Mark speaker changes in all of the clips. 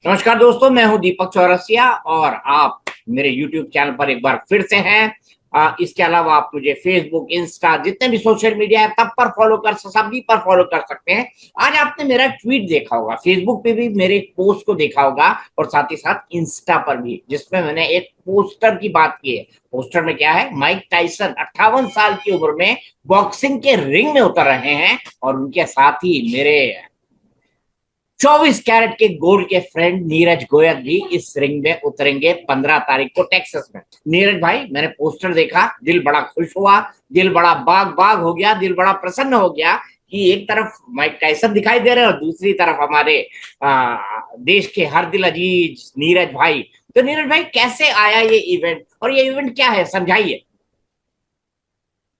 Speaker 1: नमस्कार दोस्तों, मैं हूं दीपक चौरसिया और आप मेरे YouTube चैनल पर एक बार फिर से हैं। इसके अलावा आप मुझे फेसबुक, इंस्टा, जितने भी सोशल मीडिया है तब पर फॉलो कर सभी पर फॉलो कर सकते हैं। आज आपने मेरा ट्वीट देखा होगा, फेसबुक पे भी मेरे एक पोस्ट को देखा होगा और साथ ही साथ इंस्टा पर भी, जिसमें मैंने एक पोस्टर की बात की है। पोस्टर में क्या है? माइक टाइसन 58 साल की उम्र में बॉक्सिंग के रिंग में उतर रहे हैं और उनके साथ ही मेरे 24 कैरेट के गोल्ड के फ्रेंड नीरज गोयल भी इस रिंग में उतरेंगे 15 तारीख को टेक्सास में। नीरज भाई, मैंने पोस्टर देखा, दिल बड़ा खुश हुआ, दिल बड़ा बाग बाग हो गया, दिल बड़ा प्रसन्न हो गया कि एक तरफ माइक टाइसन दिखाई दे रहे हैं और दूसरी तरफ हमारे देश के हर दिल अजीज नीरज भाई। तो नीरज भाई, कैसे आया ये इवेंट और ये इवेंट क्या है, समझाइए।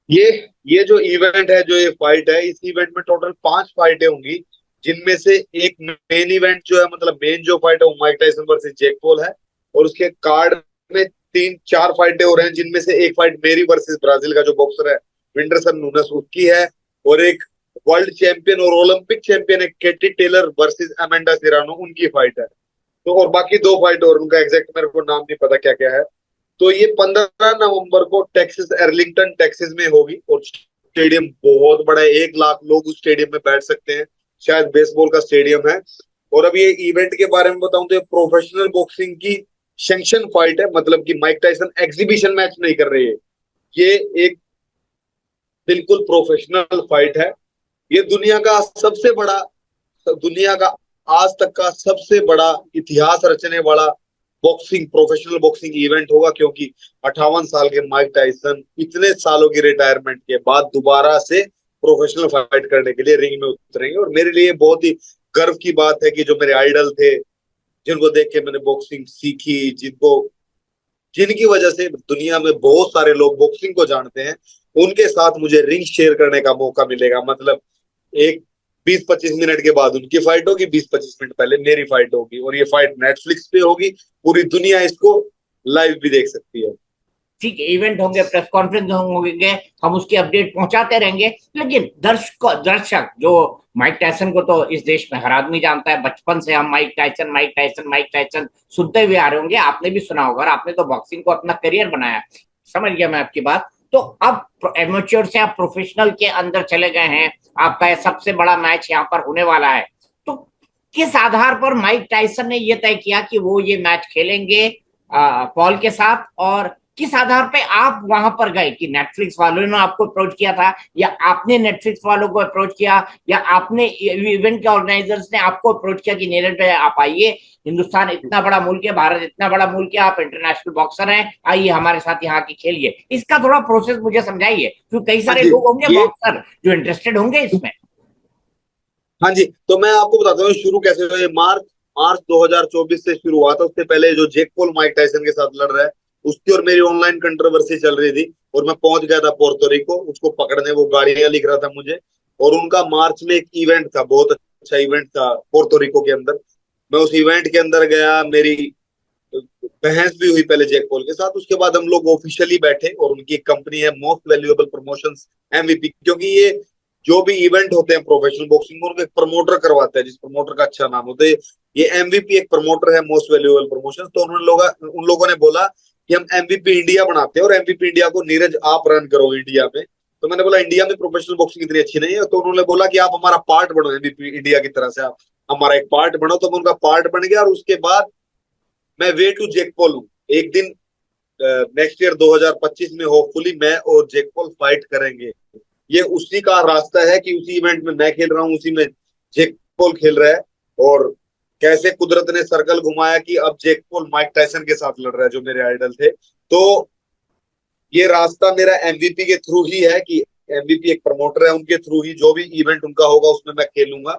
Speaker 2: ये ये जो इवेंट है, जो ये फाइट है, इस इवेंट में टोटल 5 फाइटें होंगी। जिनमें से एक मेन इवेंट जो है, मतलब मेन जो फाइट है, वो Mike Tyson versus Jack Paul है। और उसके कार्ड में 3-4 फाइटें हो रहे हैं, जिनमें से एक फाइट मेरी वर्सेस ब्राजील का जो बॉक्सर है विंडरसन नूनेस, उसकी है। और एक वर्ल्ड चैंपियन और ओलंपिक चैंपियन है केटी टेलर वर्सेस अमेंडा सिरानो, उनकी फाइट है। तो और बाकी 2 फाइट और उनका एग्जैक्ट मेरे को नाम नहीं पता क्या क्या है। तो ये 15 नवंबर को टेक्सास, एर्लिंगटन टेक्सास में होगी। और स्टेडियम बहुत बड़ा है, 1 लाख लोग उस स्टेडियम में बैठ सकते हैं। शायद बेसबॉल का स्टेडियम है। और अब ये इवेंट के बारे में बताऊं तो ये प्रोफेशनल बॉक्सिंग की सैंक्शन फाइट है, मतलब कि माइक टाइसन एग्जीबिशन मैच नहीं कर रही है। ये एक बिल्कुल प्रोफेशनल फाइट है। ये दुनिया का आज तक का सबसे बड़ा इतिहास रचने वाला बॉक्सिंग, प्रोफेशनल बॉक्सिंग इवेंट होगा, क्योंकि 58 साल के माइक टाइसन इतने सालों की रिटायरमेंट के बाद दोबारा से प्रोफेशनल फाइट करने के लिए रिंग में उतरेंगे। और मेरे लिए बहुत ही गर्व की बात है कि जो मेरे आइडल थे, जिनको देख के मैंने बॉक्सिंग सीखी, जिनकी वजह से दुनिया में बहुत सारे लोग बॉक्सिंग को जानते हैं, उनके साथ मुझे रिंग शेयर करने का मौका मिलेगा। मतलब एक 20-25 मिनट के बाद उनकी फाइट होगी, 20-25 मिनट पहले मेरी फाइट होगी, और ये फाइट नेटफ्लिक्स पे होगी। पूरी दुनिया इसको लाइव भी देख सकती है।
Speaker 1: ठीक है, इवेंट होंगे, प्रेस कॉन्फ्रेंस होंगे, हम उसकी अपडेट पहुंचाते रहेंगे। लेकिन दर्शक जो माइक टायसन को तो इस देश में हर आदमी जानता है, बचपन से हम Mike Tyson Mike Tyson Mike Tyson सुनते हुए आ रहे होंगे। आपने भी सुना होगा और आपने तो बॉक्सिंग को अपना करियर बनाया। समझ गया मैं आपकी बात। तो अब एमेच्योर से आप प्रोफेशनल के अंदर चले गए हैं, आपका सबसे बड़ा मैच यहाँ पर होने वाला है। तो किस आधार पर माइक टायसन ने यह तय किया कि वो ये मैच खेलेंगे पॉल के साथ, और किस आधार पे आप वहां पर गए? कि नेटफ्लिक्स वालों ने आपको अप्रोच किया था, या आपने नेटफ्लिक्स वालों को अप्रोच किया, या आपने इवेंट के ऑर्गेनाइजर्स ने आपको अप्रोच किया कि नीरज भाई आप आइए, हिंदुस्तान इतना बड़ा मुल्क है, भारत इतना बड़ा मुल्क है, आप इंटरनेशनल बॉक्सर हैं, आइए हमारे साथ यहाँ की खेलिए। इसका थोड़ा प्रोसेस मुझे समझाइए, क्योंकि कई
Speaker 2: हाँ
Speaker 1: सारे
Speaker 2: जी।
Speaker 1: लोग होंगे
Speaker 2: ये
Speaker 1: बॉक्सर जो इंटरेस्टेड होंगे इसमें।
Speaker 2: हाँ जी, तो मैं आपको बताता हूँ शुरू कैसे हुआ। ये मार्च मार्च 2024 से शुरू हुआ था। उससे पहले जो जेक पॉल माइक टाइसन के साथ लड़ रहा है, उसकी और मेरी ऑनलाइन कंट्रोवर्सी चल रही थी। और मैं पहुंच गया था पोर्टोरिको उसको पकड़ने, वो गाड़ियां लिख रहा था मुझे। और उनका मार्च में एक इवेंट था, बहुत अच्छा इवेंट था पोर्टोरिको के अंदर। मैं उस इवेंट के अंदर गया, मेरी बहस भी हुई पहले जैक पॉल के साथ। उसके बाद हम लोग ऑफिशियली बैठे, और उनकी एक कंपनी है मोस्ट वैल्यूएबल प्रमोशंस, एमवीपी। क्योंकि ये जो भी इवेंट होते हैं प्रोफेशनल बॉक्सिंग में, उनको एक प्रमोटर करवाता है, जिस प्रमोटर का अच्छा नाम होता है। ये एमवीपी एक प्रमोटर है, मोस्ट वैल्यूएबल प्रमोशन। तो उन लोगों ने बोला कि हम एमवीपी इंडिया बनाते हैं, और एमवीपी इंडिया को नीरज आप रन करो इंडिया में। तो मैंने बोला इंडिया में प्रोफेशनल बॉक्सिंग इतनी अच्छी नहीं है। तो उन्होंने बोला कि आप हमारा पार्ट बनो, एमवीपी इंडिया की तरह से आप हमारा एक पार्ट बनो। तो मैं उनका पार्ट बन गया। और उसके बाद मैं वे टू जेक पॉल हूँ। एक दिन नेक्स्ट ईयर 2025 में होपफुली मैं और जेक पॉल फाइट करेंगे। ये उसी का रास्ता है कि उसी इवेंट में मैं खेल रहा हूँ, उसी में जेक पॉल खेल रहा है। और कैसे कुदरत ने सर्कल घुमाया कि अब जेक पॉल माइक टाइसन के साथ लड़ रहा है, जो मेरे आइडल थे। तो ये रास्ता मेरा एमवीपी के थ्रू ही है, कि एमवीपी एक प्रमोटर है, उनके थ्रू ही जो भी इवेंट उनका होगा उसमें मैं खेलूंगा।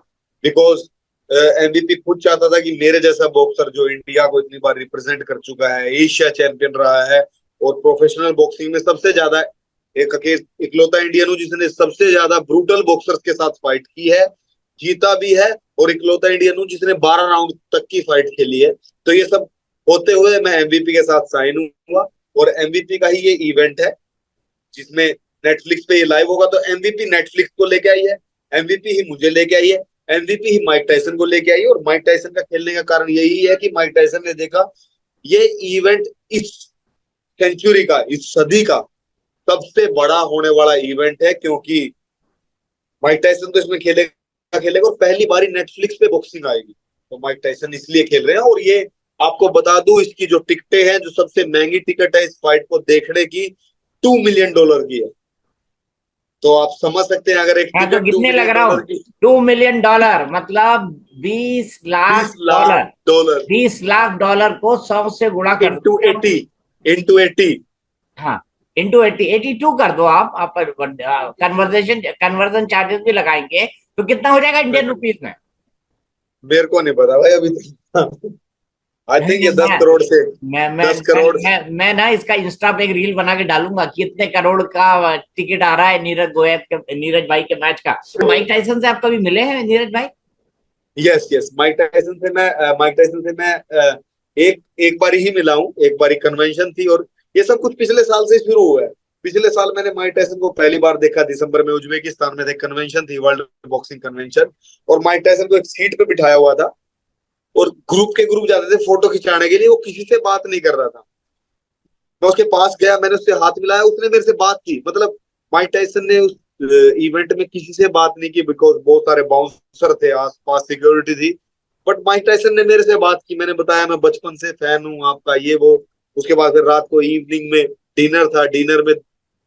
Speaker 2: बिकॉज एमवीपी खुद चाहता था कि मेरे जैसा बॉक्सर जो इंडिया को इतनी बार रिप्रेजेंट कर चुका है, एशिया चैंपियन रहा है, और प्रोफेशनल बॉक्सिंग में सबसे ज्यादा इकलौता इंडियन हूँ जिसने सबसे ज्यादा ब्रूटल बॉक्सर्स के साथ फाइट की है, जीता भी है। और इकलौता इंडियन हूँ जिसने 12 राउंड तक की फाइट खेली है। तो ये सब होते हुए मैं एमवीपी के साथ साइन हुआ। और एमवीपी का ही ये इवेंट है जिसमें नेटफ्लिक्स पे ये लाइव होगा। तो एमवीपी नेटफ्लिक्स को लेके आई है, एमवीपी ही मुझे लेके आई है। एमवीपी ही माइक टाइसन को लेके आई। और माइक टाइसन का खेलने का कारण यही है कि माइक टाइसन ने देखा ये इवेंट इस सेंचुरी का, इस सदी का सबसे बड़ा होने वाला इवेंट है, क्योंकि माइक टाइसन तो इसमें खेलेगा खेलेगा और पहली बारी नेटफ्लिक्स पे बॉक्सिंग आएगी। तो माइक टाइसन इसलिए खेल रहे हैं। और ये आपको बता दूं, इसकी जो टिकटें हैं, जो सबसे महंगी टिकट है इस फाइट को देखने की, $2 मिलियन की है। तो आप समझ सकते हैं अगर एक
Speaker 1: हाँ, तो
Speaker 2: टिकट टू
Speaker 1: कितने लग
Speaker 2: मिलियन
Speaker 1: रहा
Speaker 2: डॉलर
Speaker 1: हूँ?
Speaker 2: की,
Speaker 1: $2 मिलियन मतलब 20 lakh
Speaker 2: 20 lakh
Speaker 1: dollar
Speaker 2: dollar
Speaker 1: 20 lakh dollar को 100 से गुणा कर
Speaker 2: इंटू
Speaker 1: दो।
Speaker 2: 80, इंटू 80।
Speaker 1: हाँ, इंटू 82 कर दो आप कन्वर्जन चार्जेस भी लगाएंगे तो कितना हो जाएगा
Speaker 2: हाँ
Speaker 1: इंडियन
Speaker 2: जी,
Speaker 1: रुपीज में?
Speaker 2: मेरे को नहीं पता भाई अभी तक। आई
Speaker 1: नहीं,
Speaker 2: थिंक ये
Speaker 1: नहीं,
Speaker 2: 10 करोड़ से,
Speaker 1: मैं मैं
Speaker 2: 10 करोड़।
Speaker 1: मैं ना इसका इंस्टा पे एक रील बना के डालूंगा कि इतने करोड़ का टिकट आ रहा है नीरज भाई के मैच का। तो माइक टाइसन से आप कभी मिले हैं नीरज भाई?
Speaker 2: यस यस, माइक टाइसन से मैं एक एक बार ही मिला हूँ। एक बारी कन्वेंशन थी, और ये सब कुछ पिछले साल से शुरू हुआ है। पिछले साल मैंने माइक टाइसन को पहली बार देखा, दिसंबर में उज्बेकिस्तान में थे, कन्वेंशन थी, वर्ल्ड बॉक्सिंग कन्वेंशन। और माइक टाइसन को एक सीट पे बिठाया हुआ था, और ग्रुप के ग्रुप जाते थे फोटो खिंचाने के लिए। वो किसी से बात नहीं कर रहा था। मैं उसके पास गया, मैंने उससे हाथ मिलाया, उसने मेरे से बात की। मतलब माइक टाइसन ने उस इवेंट में किसी से बात नहीं की, बिकॉज बहुत सारे बाउंसर थे आसपास, सिक्योरिटी थी। बट माइक टाइसन ने मेरे से बात की। मैंने बताया मैं बचपन से फैन हूँ आपका, ये वो। उसके बाद फिर रात को इवनिंग में डिनर था, डिनर में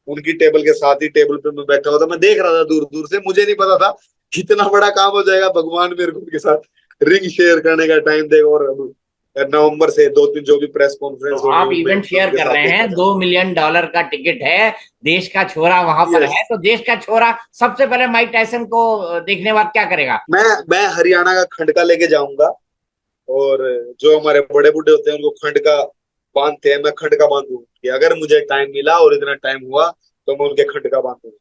Speaker 2: उनकी टेबल के साथ ही टेबल पे मैं बैठा हुआ था। मैं देख रहा था दूर दूर से, मुझे नहीं पता था कितना बड़ा काम हो जाएगा। भगवान मेरे को उनके साथ रिंग शेयर करने का टाइम देगा। और अब नवंबर से 2 दिन जो भी प्रेस
Speaker 1: तो
Speaker 2: कॉन्फ्रेंस होगी
Speaker 1: आप
Speaker 2: उनमें
Speaker 1: इवेंट शेयर
Speaker 2: उनके
Speaker 1: कर
Speaker 2: साथ
Speaker 1: रहे
Speaker 2: देखा
Speaker 1: हैं,
Speaker 2: जाए।
Speaker 1: $2 मिलियन का टिकट है, देश का छोरा वहां पर
Speaker 2: यस,
Speaker 1: है, तो देश का छोरा सबसे पहले माइक टाइसन को देखने बाद क्या करेगा?
Speaker 2: मैं हरियाणा का खंडका लेके जाऊंगा। और जो हमारे बड़े बूढ़े होते हैं उनको खंडका बांधते हैं, मैं खंडका बांधूंगा कि अगर मुझे टाइम मिला और इतना टाइम हुआ तो मैं उनके खंडका बांधूंगा।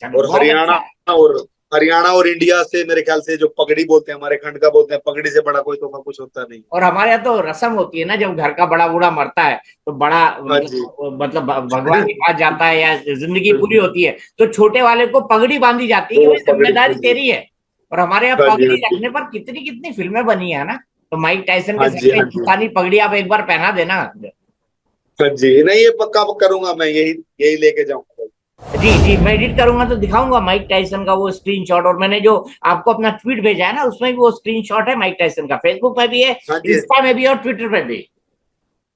Speaker 1: चलो,
Speaker 2: और
Speaker 1: बहुत अच्छा है।
Speaker 2: हरियाणा और इंडिया से मेरे ख्याल से जो पगड़ी बोलते हैं, हमारे खंडका बोलते हैं, पगड़ी से बड़ा कोई तोहफा कुछ होता नहीं।
Speaker 1: और हमारे यहाँ तो रस्म होती है ना, जब घर का बड़ा बूढ़ा मरता है तो बड़ा
Speaker 2: हाँ जी।
Speaker 1: मतलब भगवान के पास जाता है या जिंदगी पूरी होती है तो छोटे वाले को पगड़ी बांधी जाती है कि
Speaker 2: वो
Speaker 1: भाई
Speaker 2: पगड़ी, हाँ
Speaker 1: जिम्मेदारी
Speaker 2: जी,
Speaker 1: तेरी है। और हमारे यहाँ
Speaker 2: हाँ जी, हाँ
Speaker 1: पगड़ी
Speaker 2: जी,
Speaker 1: रखने पर कितनी कितनी फिल्में बनी है ना। तो माइक टाइसन के
Speaker 2: हाँ
Speaker 1: सर
Speaker 2: जी,
Speaker 1: पे
Speaker 2: हाँ जी,
Speaker 1: हिंदुस्तानी पगड़ी आप एक बार पहना देना।
Speaker 2: हाँ जी। नहीं, ये पक्का करूंगा मैं, यही यही लेके जाऊंगा।
Speaker 1: जी, जी, मैं एडिट करूंगा तो दिखाऊंगा माइक टाइसन का वो स्क्रीनशॉट। और मैंने जो आपको अपना ट्वीट भेजा है ना, उसमें भी वो स्क्रीनशॉट है माइक टाइसन का। फेसबुक पे भी है,
Speaker 2: हाँ जी,
Speaker 1: इंस्टा में भी है और ट्विटर पे भी।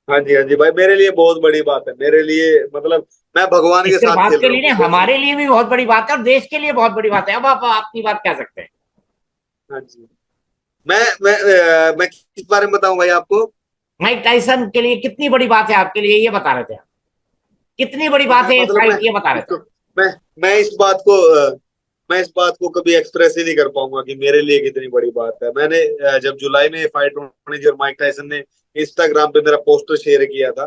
Speaker 2: हाँ जी, हाँ जी भाई, मेरे लिए बहुत बड़ी बात है। मेरे लिए मतलब मैं भगवान के
Speaker 1: सिर्फ
Speaker 2: साथ खेल
Speaker 1: आपके
Speaker 2: रहा
Speaker 1: लिए
Speaker 2: हूँ
Speaker 1: नहीं,
Speaker 2: बॉक्सिंग।
Speaker 1: हमारे लिए भी बहुत बड़ी बात है और देश के लिए बहुत बड़ी बात है। अब आप अपनी बात कह सकते हैं।
Speaker 2: हाँ जी। मैं किस बारे में बताऊं भाई आपको?
Speaker 1: माइक टाइसन के लिए कितनी बड़ी बात है आपके लिए, ये बता रहे थे आप। कितनी बड़ी बात है ये
Speaker 2: मतलब
Speaker 1: फाइट, ये बता रहे थे।
Speaker 2: इसको मैं मैं इस बात को मैं इस बात को कभी एक्सप्रेस ही नहीं कर पाऊंगा कि मेरे लिए कितनी बड़ी बात है। मैंने जब जुलाई में फाइट होनी थी और माइक टाइसन ने इंस्टाग्राम पे मेरा पोस्टर शेयर किया था,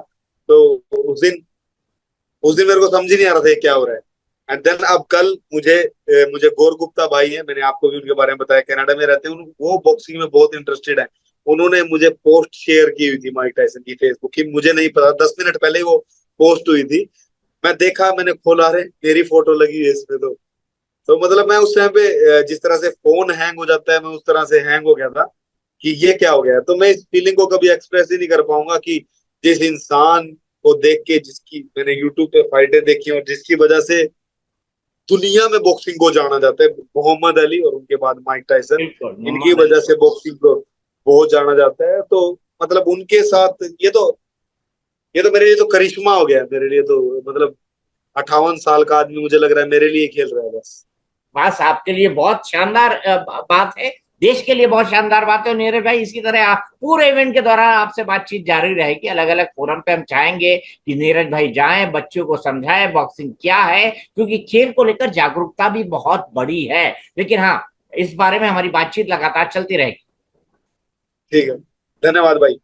Speaker 2: तो उस दिन मेरे को समझ ही नहीं आ रहा था ये क्या हो रहा है। एंड देन अब कल मुझे गौर गुप्ता भाई है, मैंने आपको भी उनके बारे में बताया, कनाडा में रहते हैं। वो बॉक्सिंग में बहुत इंटरेस्टेड है। उन्होंने मुझे पोस्ट शेयर की हुई थी माइक टाइसन की फेसबुक की, मुझे नहीं पता, 10 मिनट पहले ही वो पोस्ट हुई थी। मैं देखा, मैंने खोला, रे मेरी फोटो लगी है इसमें। तो मतलब मैं उस टाइम पे जिस तरह से फोन हैंग हो जाता है, मैं उस तरह से हैंग हो गया था कि ये क्या हो गया। तो मैं इस फीलिंग को कभी एक्सप्रेस ही नहीं कर पाऊंगा कि जिस इंसान को देख के, जिसकी मैंने यूट्यूब पे फाइटें देखी और जिसकी वजह से दुनिया में बॉक्सिंग को जाना जाता है, मोहम्मद अली और उनके बाद माइक टाइसन,
Speaker 1: बिल्कुल,
Speaker 2: इनकी
Speaker 1: मोहम्मद अली।
Speaker 2: वजह से बॉक्सिंग को बहुत जाना जाता है। तो मतलब उनके साथ ये तो मेरे लिए तो करिश्मा हो गया है। मेरे लिए तो मतलब 58 साल का आदमी मुझे लग रहा है मेरे लिए खेल रहा है बस।
Speaker 1: बस आपके लिए बहुत शानदार बात है, देश के लिए बहुत शानदार बात है। और नीरज भाई, इसी तरह पूरे इवेंट के दौरान आपसे बातचीत जारी रहेगी। अलग अलग फोरम पे हम चाहेंगे कि नीरज भाई जाएं, बच्चों को समझाएं बॉक्सिंग क्या है, क्योंकि खेल को लेकर जागरूकता भी बहुत बड़ी है। लेकिन हाँ, इस बारे में हमारी बातचीत लगातार चलती रहेगी।
Speaker 2: ठीक है, धन्यवाद भाई।